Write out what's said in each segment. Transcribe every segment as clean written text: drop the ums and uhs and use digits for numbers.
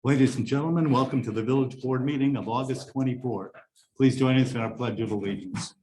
Ladies and gentlemen, welcome to the Village Board meeting of August 24th. Please join us in our Pledge of Allegiance.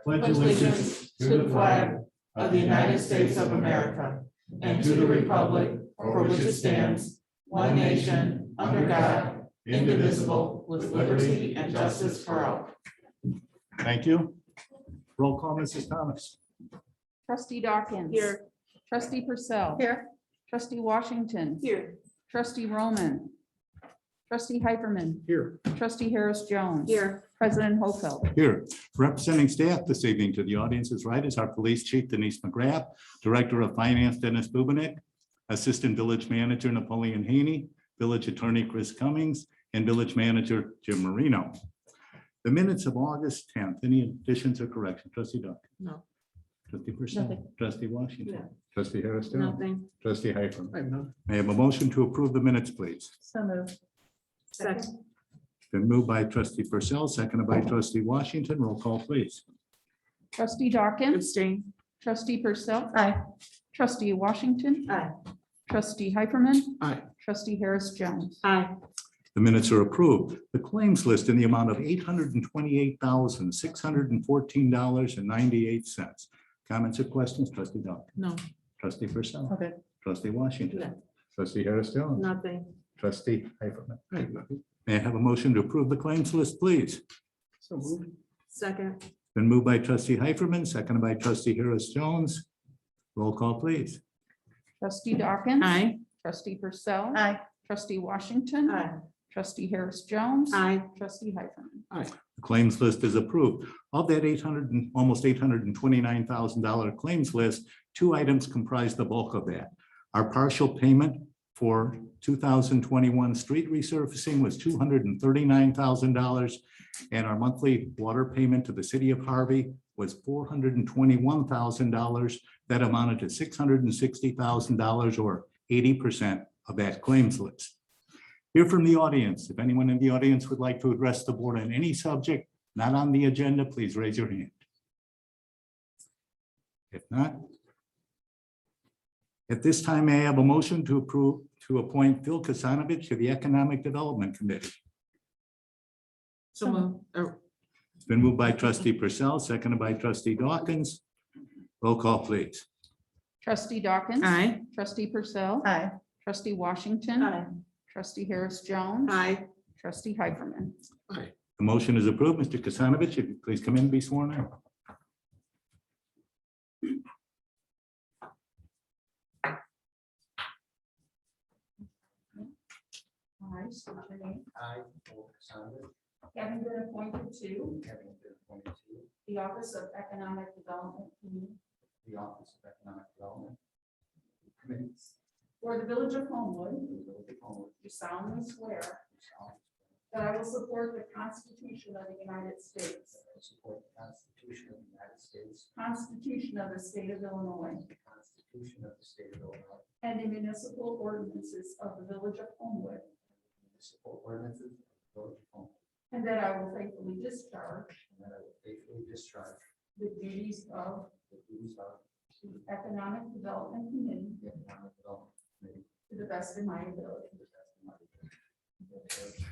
Pledge allegiance to the flag of the United States of America and to the republic for which it stands, one nation, under God, indivisible, with liberty and justice for all. Thank you. Roll call, Mrs. Thomas. Trustee Dawkins. Here. Trustee Purcell. Here. Trustee Washington. Here. Trustee Roman. Trustee Hyperman. Here. Trustee Harris Jones. Here. President Hofeld. Here. Representing staff this evening to the audience's right is our Police Chief Denise McGrath, Director of Finance Dennis Bubenik, Assistant Village Manager Napoleon Haney, Village Attorney Chris Cummings, and Village Manager Jim Marino. The minutes of August 10th, any additions or corrections? Trustee Dawkins? No. Trustee Purcell? Nothing. Trustee Washington? No. Trustee Harris Jones? Nothing. Trustee Hyper? May I have a motion to approve the minutes, please? So moved. Second. Been moved by Trustee Purcell, seconded by Trustee Washington. Roll call, please. Trustee Dawkins. Abstain. Trustee Purcell. Aye. Trustee Washington. Aye. Trustee Hyperman. Aye. Trustee Harris Jones. Aye. The minutes are approved. The claims list in the amount of $828,614.98. Comments or questions? Trustee Dawkins? No. Trustee Purcell? Okay. Trustee Washington? No. Trustee Harris Jones? Nothing. Trustee Hyperman? May I have a motion to approve the claims list, please? So moved. Second. Been moved by Trustee Hyperman, seconded by Trustee Harris Jones. Roll call, please. Trustee Dawkins. Aye. Trustee Purcell. Aye. Trustee Washington. Aye. Trustee Harris Jones. Aye. Trustee Hyperman. The claims list is approved. Of that almost $829,000 claims list, two items comprise the bulk of that. Our partial payment for 2021 street resurfacing was $239,000, and our monthly water payment to the city of Harvey was $421,000. That amounted to $660,000, or 80% of that claims list. Hear from the audience. If anyone in the audience would like to address the board on any subject not on the agenda, please raise your hand. If not, at this time, may I have a motion to appoint Phil Kasanovich to the Economic Development Committee? So moved. It's been moved by Trustee Purcell, seconded by Trustee Dawkins. Roll call, please. Trustee Dawkins. Aye. Trustee Purcell. Aye. Trustee Washington. Aye. Trustee Harris Jones. Aye. Trustee Hyperman. The motion is approved. Mr. Kasanovich, if you please come in and be sworn in. I state your name. I, Paul Cassandra, Having been appointed to having been appointed to the Office of Economic Development Committee the Office of Economic Development Committee for the Village of Homewood, for the Village of Homewood, do solemnly swear do solemnly swear that I will support the Constitution of the United States, that I will support the Constitution of the United States, Constitution of the State of Illinois, the Constitution of the State of Illinois, and the municipal ordinances of the Village of Homewood, and the municipal ordinances of the Village of Homewood, and that I will faithfully discharge and that I will faithfully discharge the duties of the duties of the Economic Development Committee the Economic Development Committee to the best of my ability. to the best of my ability.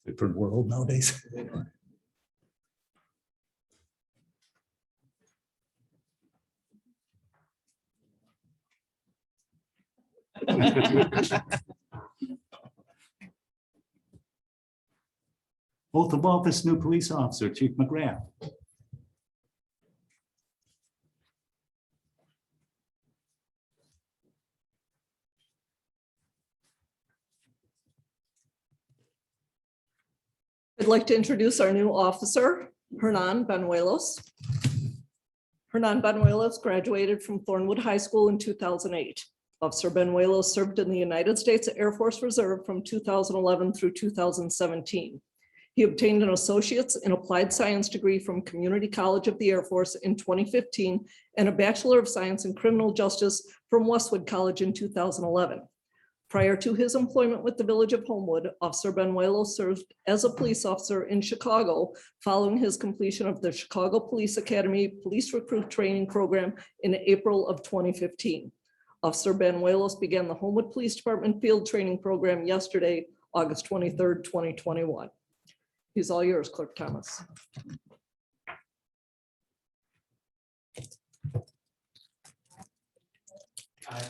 Different world nowadays. Oath of office, new police officer, Chief McGrath. I'd like to introduce our new officer, Hernan Banuelos. Hernan Banuelos graduated from Thornwood High School in 2008. Officer Banuelos served in the United States Air Force Reserve from 2011 through 2017. He obtained an associate's in applied science degree from Community College of the Air Force in 2015 and a Bachelor of Science in Criminal Justice from Westwood College in 2011. Prior to his employment with the Village of Homewood, Officer Benuelo served as a police officer in Chicago following his completion of the Chicago Police Academy Police Recruit Training Program in April of 2015. Officer Benuelos began the Homewood Police Department Field Training Program yesterday, August 23rd, 2021. He's all yours, Clerk Thomas. I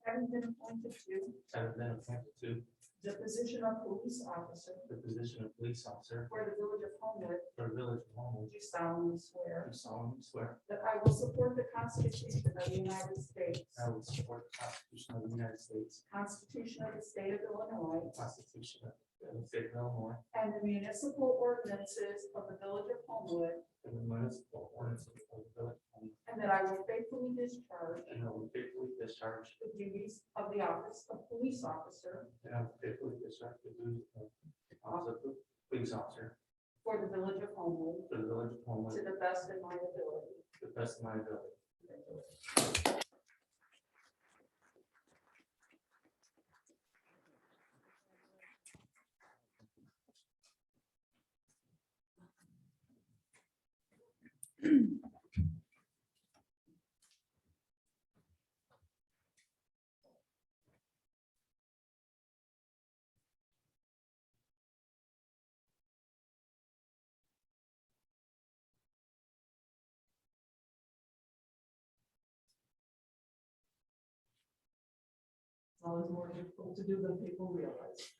Having been appointed to have been appointed to the position of police officer the position of police officer for the Village of Homewood, for the Village of Homewood. do solemnly swear Do solemnly swear that I will support the Constitution of the United States, I will support the Constitution of the United States, Constitution of the State of Illinois, the Constitution of the State of Illinois, and the municipal ordinances of the Village of Homewood, and the municipal ordinances of the Village of Homewood, and that I will faithfully discharge and I will faithfully discharge the duties of the office of police officer and I will faithfully discharge the duties of the office of police officer for the Village of Homewood for the Village of to Homewood the best of my ability. to the best of my ability. It's always more difficult to do than people realize.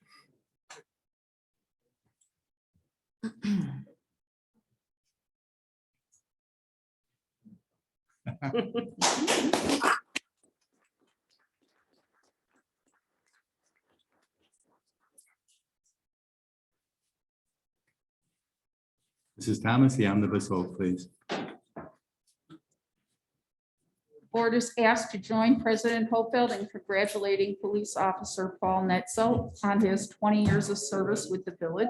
Mrs. Thomas, the omnibus vote, please. Board is asked to join President Hopefeld in congratulating Police Officer Paul Netzel on his 20 years of service with the village.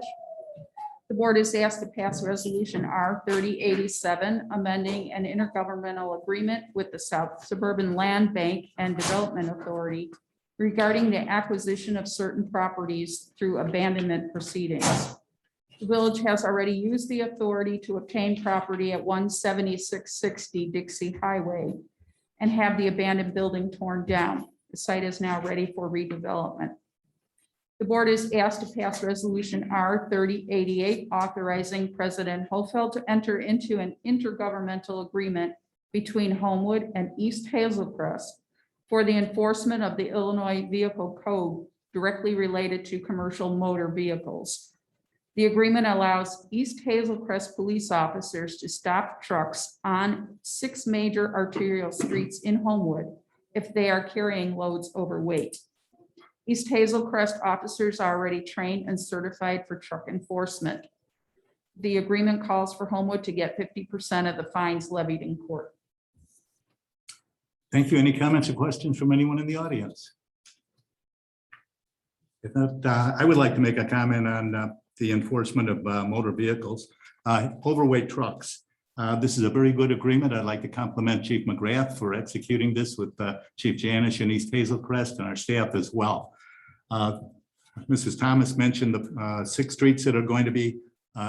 The board is asked to pass Resolution R 3087, amending an intergovernmental agreement with the South Suburban Land Bank and Development Authority regarding the acquisition of certain properties through abandonment proceedings. The village has already used the authority to obtain property at 17660 Dixie Highway and have the abandoned building torn down. The site is now ready for redevelopment. The board is asked to pass Resolution R 3088, authorizing President Hopefeld to enter into an intergovernmental agreement between Homewood and East Hazelcrest for the enforcement of the Illinois Vehicle Code directly related to commercial motor vehicles. The agreement allows East Hazelcrest police officers to stop trucks on 6 major arterial streets in Homewood if they are carrying loads overweight. East Hazelcrest officers are already trained and certified for truck enforcement. The agreement calls for Homewood to get 50% of the fines levied in court. Thank you. Any comments or questions from anyone in the audience? If not, I would like to make a comment on the enforcement of motor vehicles, overweight trucks. This is a very good agreement. I'd like to compliment Chief McGrath for executing this with Chief Janish and East Hazelcrest and our staff as well. Mrs. Thomas mentioned the 6 streets that are going to be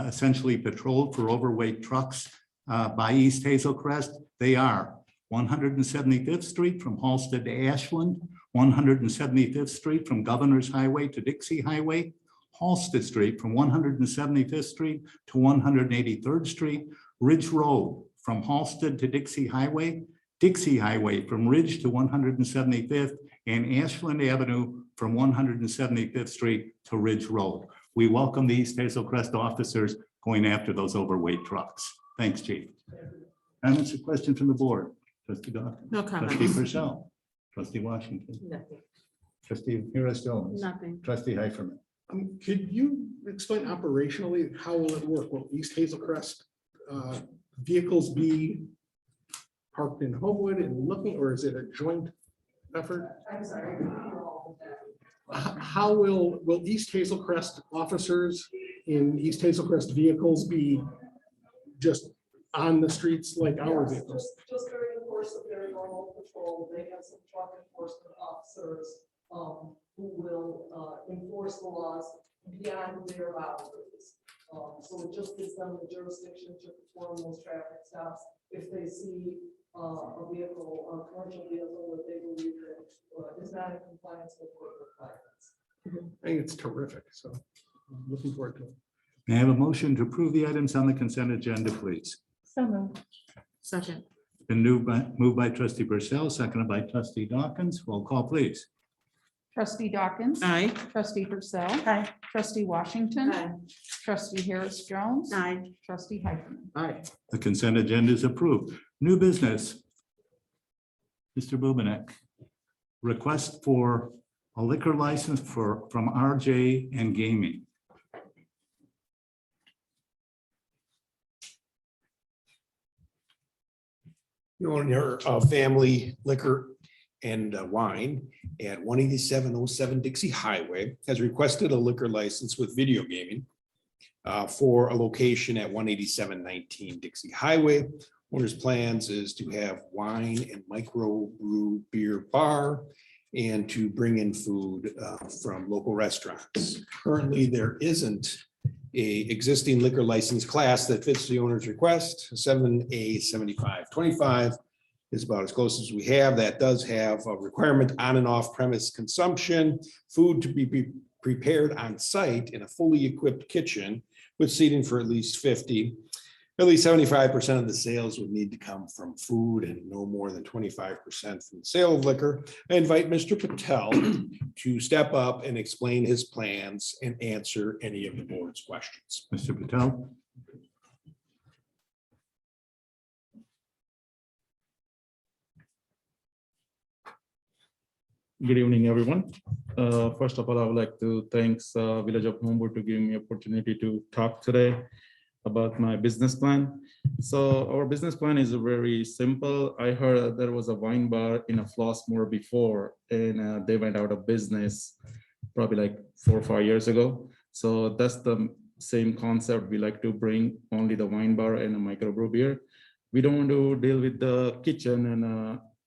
essentially patrolled for overweight trucks by East Hazelcrest. They are 175th Street from Halsted to Ashland, 175th Street from Governor's Highway to Dixie Highway, Halsted Street from 175th Street to 183rd Street, Ridge Road from Halsted to Dixie Highway from Ridge to 175th, and Ashland Avenue from 175th Street to Ridge Road. We welcome the East Hazelcrest officers going after those overweight trucks. Thanks, Chief. Comments or questions from the board? Trustee Dawkins? No comments. Trustee Purcell? Trustee Washington? Nothing. Trustee Harris Jones? Nothing. Trustee Heiferman? Could you explain operationally, how will it work? Will East Hazelcrest vehicles be parked in Homewood and looking, or is it a joint effort? I'm sorry. How will East Hazelcrest officers in East Hazelcrest vehicles be just on the streets like our Yes, vehicles? just during the course of their normal patrol, they have some truck enforcement officers who will enforce the laws beyond their boundaries. So it just gives them the jurisdiction to perform those traffic stops if they see a vehicle, a commercial vehicle that they believe that is not in compliance with code requirements. I think it's terrific. So I'm looking forward to it. May I have a motion to approve the items on the consent agenda, please? So moved. Second. Been moved by trustee Burchell, seconded by trustee Dawkins. Roll call, please. Trustee Dawkins. Aye. Trustee Purcell. Aye. Trustee Washington. Trustee Harris Jones. Aye. Trustee Heiderman. Aye. The consent agenda is approved. New business. Mr. Bubenek. Request for a liquor license from RJ and Gaming. The owner of Family Liquor and Wine at 18707 Dixie Highway has requested a liquor license with video gaming for a location at 18719 Dixie Highway. Owner's plans is to have wine and micro brew beer bar and to bring in food from local restaurants. Currently, there isn't a existing liquor license class that fits the owner's request. 7A 7525 is about as close as we have. That does have a requirement on and off premise consumption, food to be prepared on site in a fully equipped kitchen with seating for at least 50. At least 75% of the sales would need to come from food and no more than 25% from the sale of liquor. I invite Mr. Patel to step up and explain his plans and answer any of the board's questions. Mr. Patel. Good evening, everyone. First of all, I would like to thank Village of Homewood to give me opportunity to talk today about my business plan. So our business plan is very simple. I heard there was a wine bar in a Flossmoor before, and they went out of business probably like 4 or 5 years ago. So that's the same concept. We like to bring only the wine bar and a microbrew beer. We don't want to deal with the kitchen and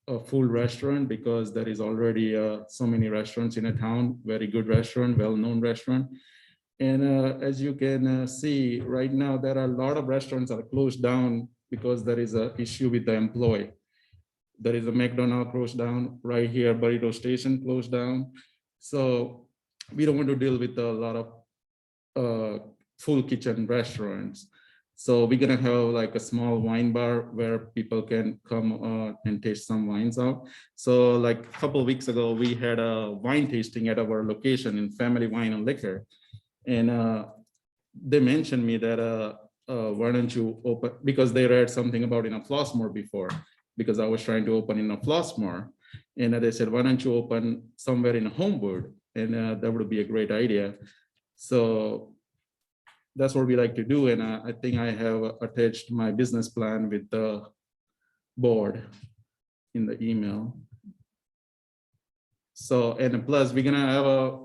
a full restaurant because there is already so many restaurants in a town, very good restaurant, well-known restaurant. And as you can see right now, there are a lot of restaurants that are closed down because there is an issue with the employee. There is a McDonald's closed down right here, Burrito Station closed down. So we don't want to deal with a lot of full kitchen restaurants. So we're gonna have like a small wine bar where people can come and taste some wines out. So like a couple of weeks ago, we had a wine tasting at our location in Family Wine and Liquor. And they mentioned me that why don't you open, because they read something about in a Flossmoor before, because I was trying to open in a Flossmoor. And they said, why don't you open somewhere in Homewood? And that would be a great idea. So that's what we like to do. And I think I have attached my business plan with the board in the email. So, and plus we're gonna have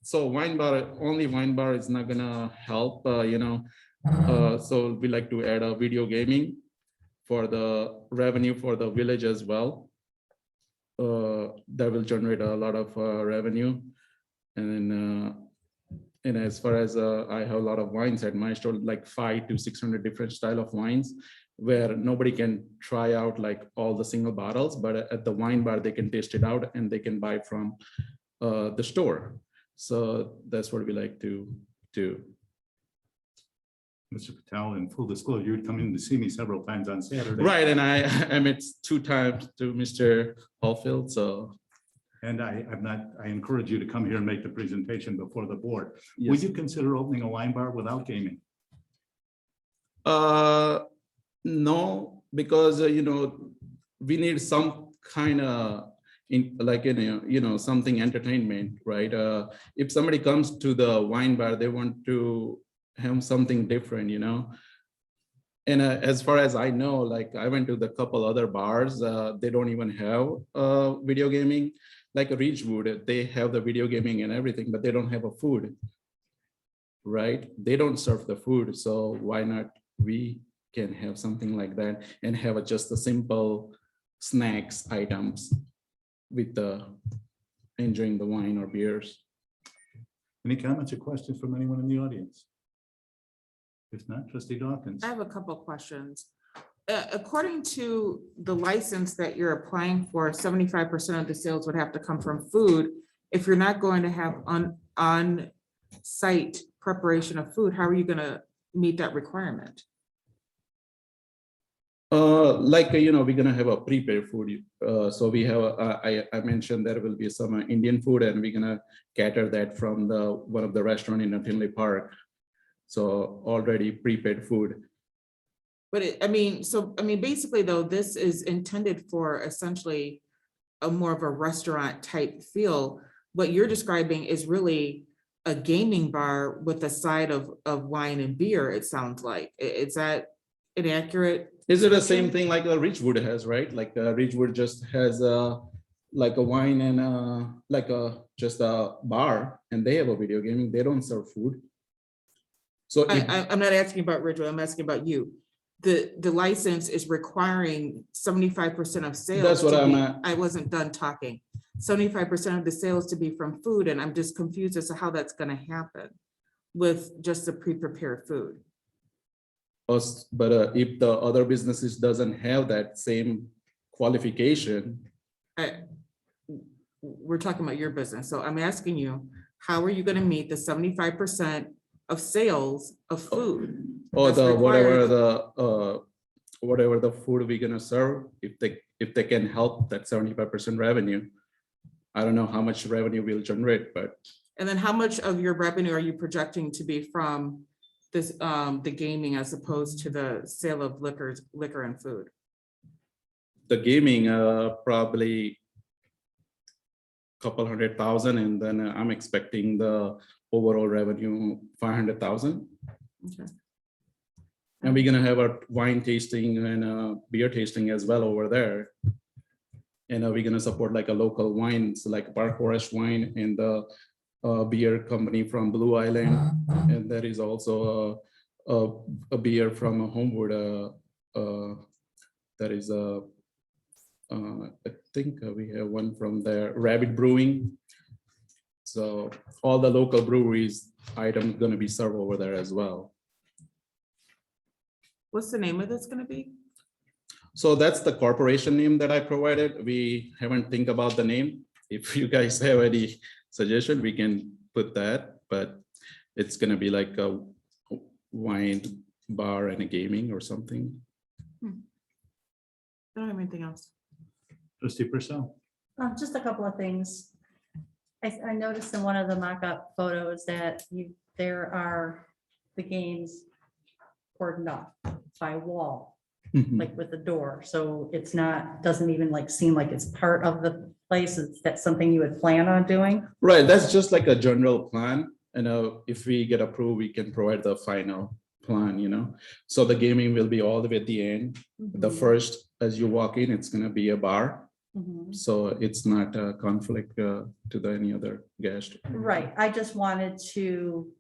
so wine bar, only wine bar is not gonna help, so we like to add a video gaming for the revenue for the village as well. That will generate a lot of revenue. And as far as I have a lot of wines at my store, like 500 to 600 different style of wines, where nobody can try out like all the single bottles, but at the wine bar, they can taste it out and they can buy from the store. So that's what we like to do. Mr. Patel, in full disclosure, you would come in to see me several times on Saturday. Right, and I met 2 times to Mr. Hallfield, so. And I encourage you to come here and make the presentation before the board. Yes. Would you consider opening a wine bar without gaming? No, because we need some kind of something entertainment, right? If somebody comes to the wine bar, they want to have something different, And as far as I know, like I went to the couple other bars, they don't even have video gaming. Like a Ridgewood, they have the video gaming and everything, but they don't have a food, right? They don't serve the food, so why not we can have something like that and have just a simple snacks items with the enjoying the wine or beers. Any comments or questions from anyone in the audience? If not, trustee Dawkins. I have a couple of questions. According to the license that you're applying for, 75% of the sales would have to come from food. If you're not going to have on-site preparation of food, how are you gonna meet that requirement? We're gonna have a prepared food. So we have, I mentioned there will be some Indian food, and we're gonna cater that from one of the restaurant in Tinley Park. So already prepared food. But basically though, this is intended for essentially a more of a restaurant type feel. What you're describing is really a gaming bar with a side of wine and beer, it sounds like. Is that inaccurate? Is it the same thing like a Ridgewood has, right? Like Ridgewood just has like a wine and just a bar, and they have a video gaming. They don't serve food. So I'm not asking about Ridgewood, I'm asking about you. The license is requiring 75% of sales. That's what to I'm be- at. I wasn't done talking. 75% of the sales to be from food, and I'm just confused as to how that's gonna happen with just the pre-prepared food. But if the other businesses doesn't have that same qualification, We're talking about your business, so I'm asking you, how are you gonna meet the 75% of sales of food? or That's the required. whatever the food we're gonna serve, if they can help that 75% revenue. I don't know how much revenue we'll generate, but And then how much of your revenue are you projecting to be from this, the gaming as opposed to the sale of liquor and food? the gaming probably couple 100,000, and then I'm expecting the overall revenue 500,000. Okay. And we're gonna have a wine tasting and a beer tasting as well over there. And we're gonna support like a local wines, like Park Forest Wine and the beer company from Blue Island. And there is also a beer from Homewood. That is I think we have one from there, Rabbit Brewing. So all the local breweries items gonna be served over there as well. What's the name of this gonna be? So that's the corporation name that I provided. We haven't think about the name. If you guys have any suggestion, we can put that, but it's gonna be like a wine bar and a gaming or something. I don't have anything else. Trustee Purcell. Just a couple of things. I noticed in one of the mock-up photos that there are the games cordoned off by wall, like with the door. So it's not, doesn't even like seem like it's part of the place. Is that something you would plan on doing? Right, that's just like a general plan. And if we get approved, we can provide the final plan, So the gaming will be all the way at the end. The first, as you walk in, it's gonna be a bar. Mhm. So it's not a conflict to any other guest. Right. I just wanted to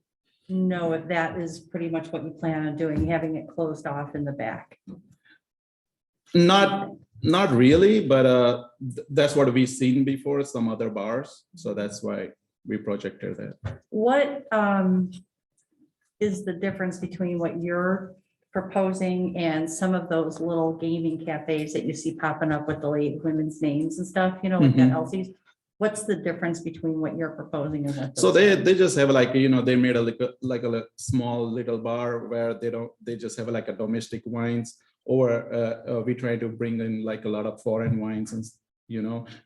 know if that is pretty much what you plan on doing, having it closed off in the back. Not really, but that's what we've seen before, some other bars. So that's why we projected that. What is the difference between what you're proposing and some of those little gaming cafes that you see popping up with the late women's names and stuff, like that Elsie's? What's the difference between what you're proposing and what? So those are? they just have like, they made like a small little bar where they just have like a domestic wines, or we try to bring in like a lot of foreign wines and,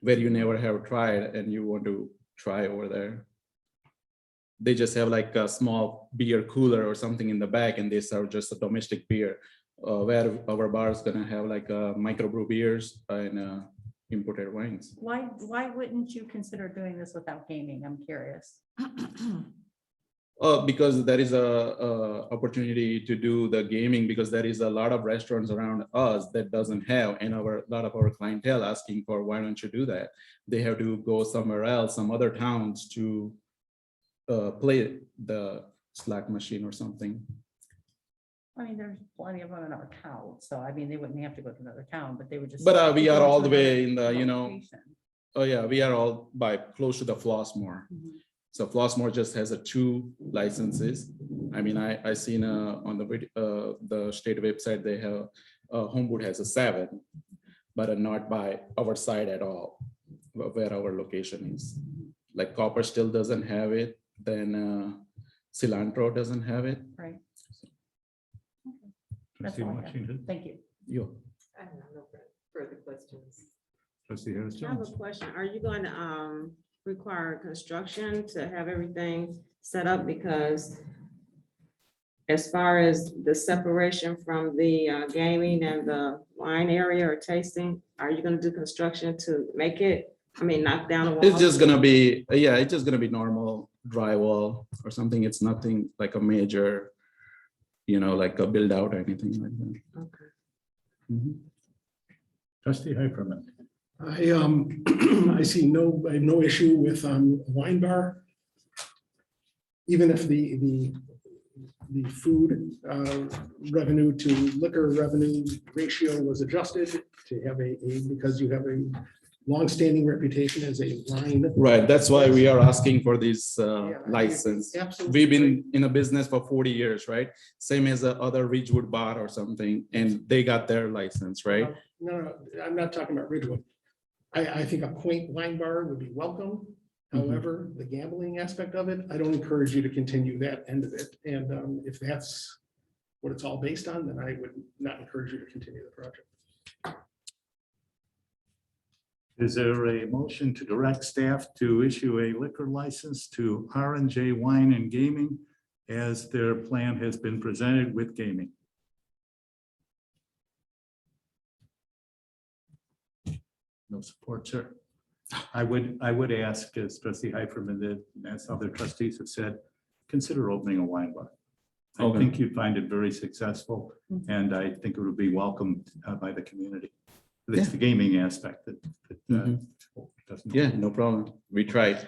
where you never have tried and you want to try over there. They just have like a small beer cooler or something in the back, and they serve just a domestic beer, where our bar is gonna have like microbrew beers and imported wines. Why wouldn't you consider doing this without gaming? I'm curious. Because there is a opportunity to do the gaming, because there is a lot of restaurants around us that doesn't have, and a lot of our clientele asking for, why don't you do that? They have to go somewhere else, some other towns to play the slot machine or something. I mean, there's plenty of them in our town, so I mean, they wouldn't have to go to another town, but they would just. But we are go all to the way another in the, location. Oh, yeah, we are all by close to the Flossmore. So Flossmore just has a 2 licenses. I mean, I seen on the state website, they have, Homewood has a 7, but not by our side at all, where our location is. Like Copper still doesn't have it, then Cilantro doesn't have it. Right. That's Trustee all I have. Washington, Thank you. You, I have no further questions. trustee Harris I have a Jones. question. Are you going to require construction to have everything set up? Because as far as the separation from the gaming and the wine area or tasting, are you going to do construction to make it, I mean, knock down the wall? it's just gonna be, yeah, it's just gonna be normal drywall or something. It's nothing like a major, like a build out or anything like that. Okay. Mhm. Trustee Hyperman. I see I have no issue with wine bar. Even if the food revenue to liquor revenue ratio was adjusted to have because you have a longstanding reputation as a wine. Right, that's why we are asking for this Yeah, license. Absolutely. We've been in a business for 40 years, right? Same as the other Ridgewood bar or something, and they got their license, right? No, I'm not talking about Ridgewood. I think a quaint wine bar would be welcome. However, the gambling aspect of it, I don't encourage you to continue that end of it. And if that's what it's all based on, then I would not encourage you to continue the project. Is there a motion to direct staff to issue a liquor license to R&J Wine and Gaming as their plan has been presented with gaming? No support, sir. I would ask, as trustee Hyperman did, as other trustees have said, consider opening a wine bar. I Okay. think you'd find it very successful, and I think it would be welcomed by the community. It's the gaming aspect that. Doesn't. Yeah, no problem. We tried.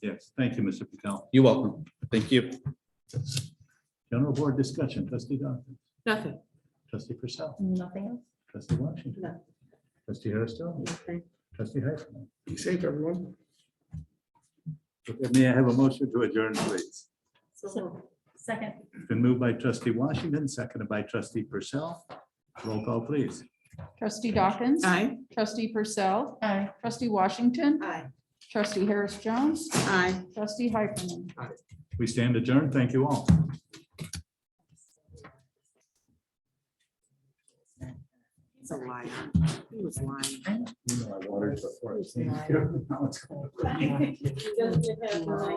Yes, thank you, Mr. Patel. You're welcome. Thank you. General board discussion, trustee Dawkins, Nothing. trustee Purcell, Nothing else? trustee Washington. No. Trustee Harris Jones, Nothing. trustee Hyperman. Be safe, everyone. May I have a motion to adjourn, please? Second. Been moved by trustee Washington, seconded by trustee Purcell. Roll call, please. Trustee Dawkins. Aye. Trustee Purcell. Aye. Trustee Washington. Aye. Trustee Harris Jones. Aye. Trustee Hyperman. We stand adjourned. Thank you all. It's a lie. He was lying. I watered before I seen you. Now it's going.